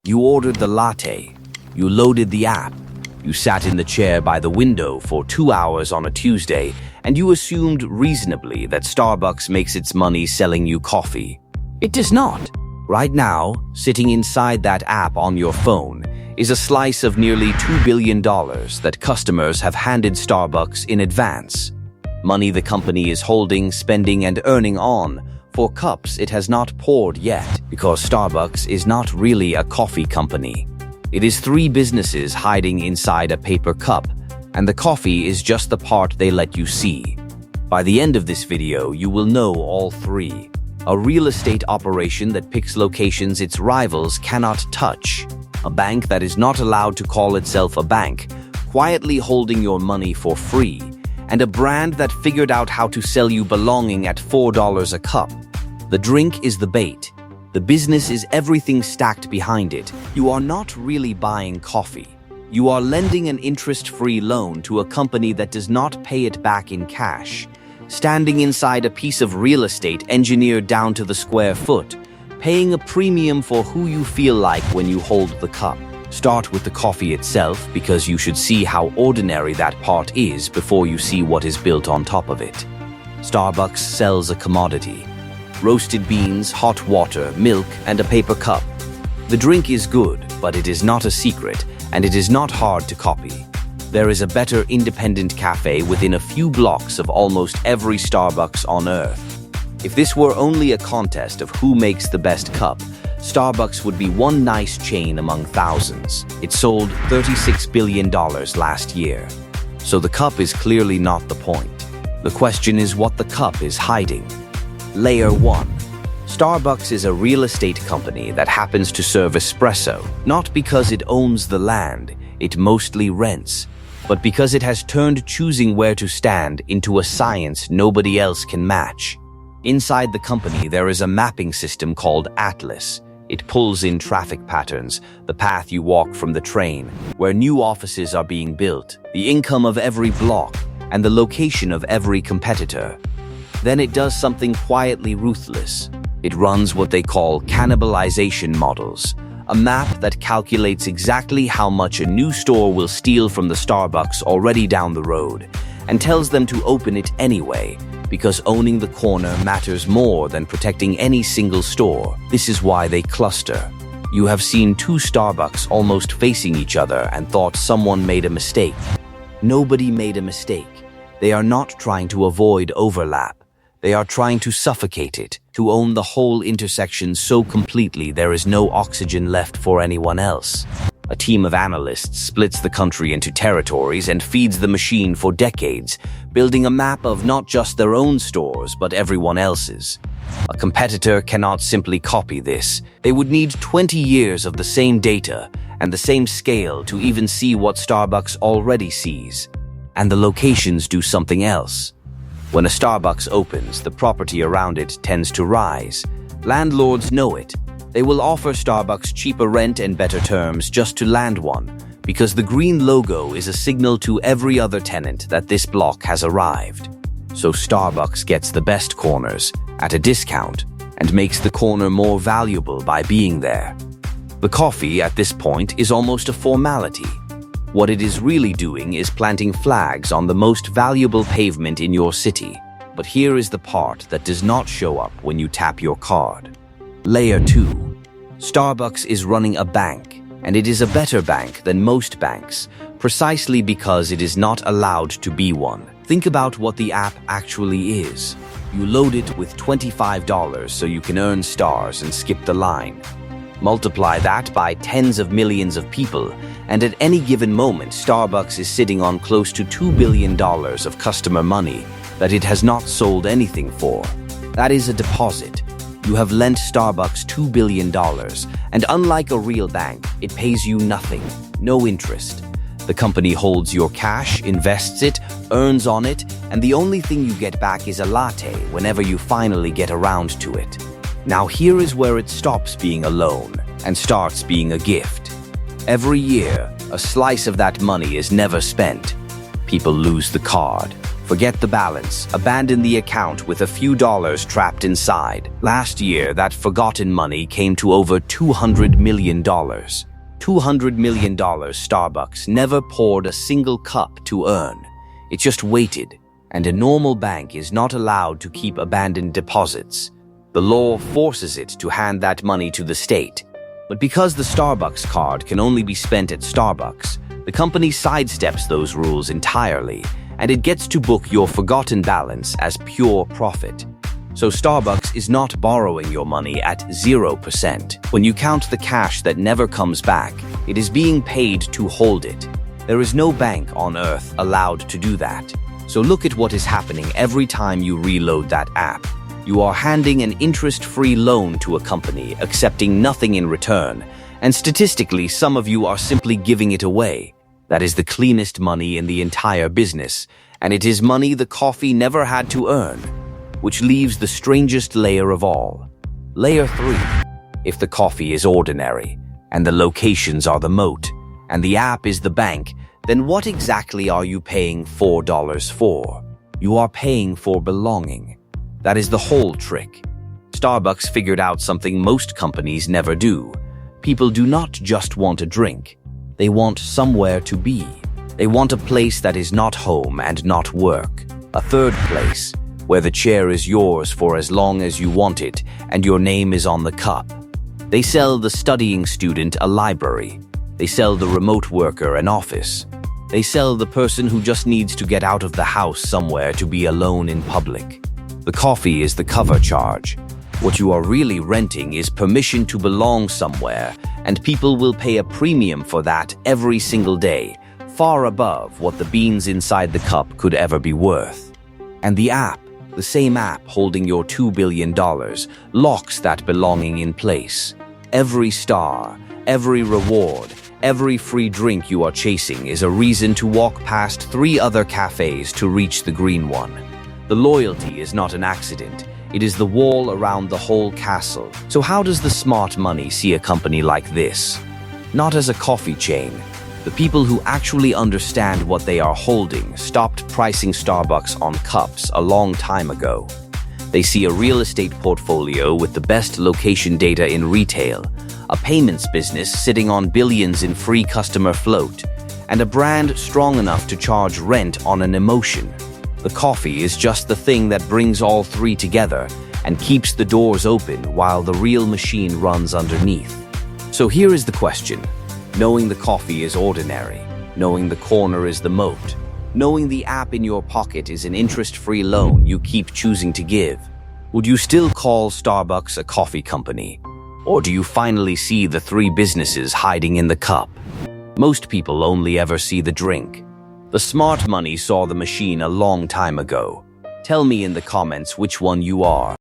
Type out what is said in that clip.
You ordered the latte. You loaded the app. You sat in the chair by the window for 2 hours on a Tuesday, and you assumed reasonably that Starbucks makes its money selling you coffee. It does not. Right now, sitting inside that app on your phone is a slice of nearly $2 billion that customers have handed Starbucks in advance. Money the company is holding, spending, and earning on for cups it has not poured yet, because Starbucks is not really a coffee company. It is 3 businesses hiding inside a paper cup, and the coffee is just the part they let you see. By the end of this video, you will know all 3. A real estate operation that picks locations its rivals cannot touch. A bank that is not allowed to call itself a bank, quietly holding your money for free. And a brand that figured out how to sell you belonging at $4 a cup. The drink is the bait. The business is everything stacked behind it. You are not really buying coffee. You are lending an interest-free loan to a company that does not pay it back in cash. Standing inside a piece of real estate engineered down to the square foot, paying a premium for who you feel like when you hold the cup. Start with the coffee itself, because you should see how ordinary that part is before you see what is built on top of it. Starbucks sells a commodity. Roasted beans, hot water, milk, and a paper cup. The drink is good, but it is not a secret, and it is not hard to copy. There is a better independent cafe within a few blocks of almost every Starbucks on Earth. If this were only a contest of who makes the best cup, Starbucks would be one nice chain among thousands. It sold $36 billion last year. So the cup is clearly not the point. The question is what the cup is hiding. Layer 1. Starbucks is a real estate company that happens to serve espresso, not because it owns the land it mostly rents, but because it has turned choosing where to stand into a science nobody else can match. Inside the company, there is a mapping system called Atlas. It pulls in traffic patterns, the path you walk from the train, where new offices are being built, the income of every block, and the location of every competitor. Then it does something quietly ruthless. It runs what they call cannibalization models, a map that calculates exactly how much a new store will steal from the Starbucks already down the road, and tells them to open it anyway, because owning the corner matters more than protecting any single store. This is why they cluster. You have seen 2 Starbucks almost facing each other and thought someone made a mistake. Nobody made a mistake. They are not trying to avoid overlap. They are trying to suffocate it, to own the whole intersection so completely there is no oxygen left for anyone else. A team of analysts splits the country into territories and feeds the machine for decades, building a map of not just their own stores, but everyone else's. A competitor cannot simply copy this. They would need 20 years of the same data and the same scale to even see what Starbucks already sees. And the locations do something else. When a Starbucks opens, the property around it tends to rise. Landlords know it. They will offer Starbucks cheaper rent and better terms just to land one, because the green logo is a signal to every other tenant that this block has arrived. So Starbucks gets the best corners at a discount and makes the corner more valuable by being there. The coffee at this point is almost a formality. What it is really doing is planting flags on the most valuable pavement in your city. But here is the part that does not show up when you tap your card. Layer 2. Starbucks is running a bank, and it is a better bank than most banks, precisely because it is not allowed to be one. Think about what the app actually is. You load it with $25 so you can earn stars and skip the line. Multiply that by tens of millions of people, and at any given moment, Starbucks is sitting on close to $2 billion of customer money that it has not sold anything for. That is a deposit. You have lent Starbucks $2 billion, and unlike a real bank, it pays you nothing, no interest. The company holds your cash, invests it, earns on it, and the only thing you get back is a latte whenever you finally get around to it. Now here is where it stops being a loan and starts being a gift. Every year, a slice of that money is never spent. People lose the card, Forget the balance. Abandon the account with a few dollars trapped inside. Last year, that forgotten money came to over $200 million. $200 million Starbucks never poured a single cup to earn. It just waited, and a normal bank is not allowed to keep abandoned deposits. The law forces it to hand that money to the state. But because the Starbucks card can only be spent at Starbucks, the company sidesteps those rules entirely, and it gets to book your forgotten balance as pure profit. So Starbucks is not borrowing your money at 0%. When you count the cash that never comes back, it is being paid to hold it. There is no bank on earth allowed to do that. So look at what is happening every time you reload that app. You are handing an interest-free loan to a company, accepting nothing in return, and statistically, some of you are simply giving it away. That is the cleanest money in the entire business, and it is money the coffee never had to earn, which leaves the strangest layer of all. Layer 3. If the coffee is ordinary, and the locations are the moat, and the app is the bank, then what exactly are you paying $4 for? You are paying for belonging. That is the whole trick. Starbucks figured out something most companies never do. People do not just want a drink. They want somewhere to be. They want a place that is not home and not work. A third place, where the chair is yours for as long as you want it and your name is on the cup. They sell the studying student a library. They sell the remote worker an office. They sell the person who just needs to get out of the house somewhere to be alone in public. The coffee is the cover charge. What you are really renting is permission to belong somewhere, and people will pay a premium for that every single day, far above what the beans inside the cup could ever be worth. And the app, the same app holding your $2 billion, locks that belonging in place. Every star, every reward, every free drink you are chasing is a reason to walk past 3 other cafes to reach the green one. The loyalty is not an accident. It is the wall around the whole castle. So how does the smart money see a company like this? Not as a coffee chain. The people who actually understand what they are holding stopped pricing Starbucks on cups a long time ago. They see a real estate portfolio with the best location data in retail, a payments business sitting on billions in free customer float, and a brand strong enough to charge rent on an emotion. The coffee is just the thing that brings all 3 together and keeps the doors open while the real machine runs underneath. So here is the question. Knowing the coffee is ordinary, knowing the corner is the moat, knowing the app in your pocket is an interest-free loan you keep choosing to give, would you still call Starbucks a coffee company? Or do you finally see the 3 businesses hiding in the cup? Most people only ever see the drink. The smart money saw the machine a long time ago. Tell me in the comments which one you are.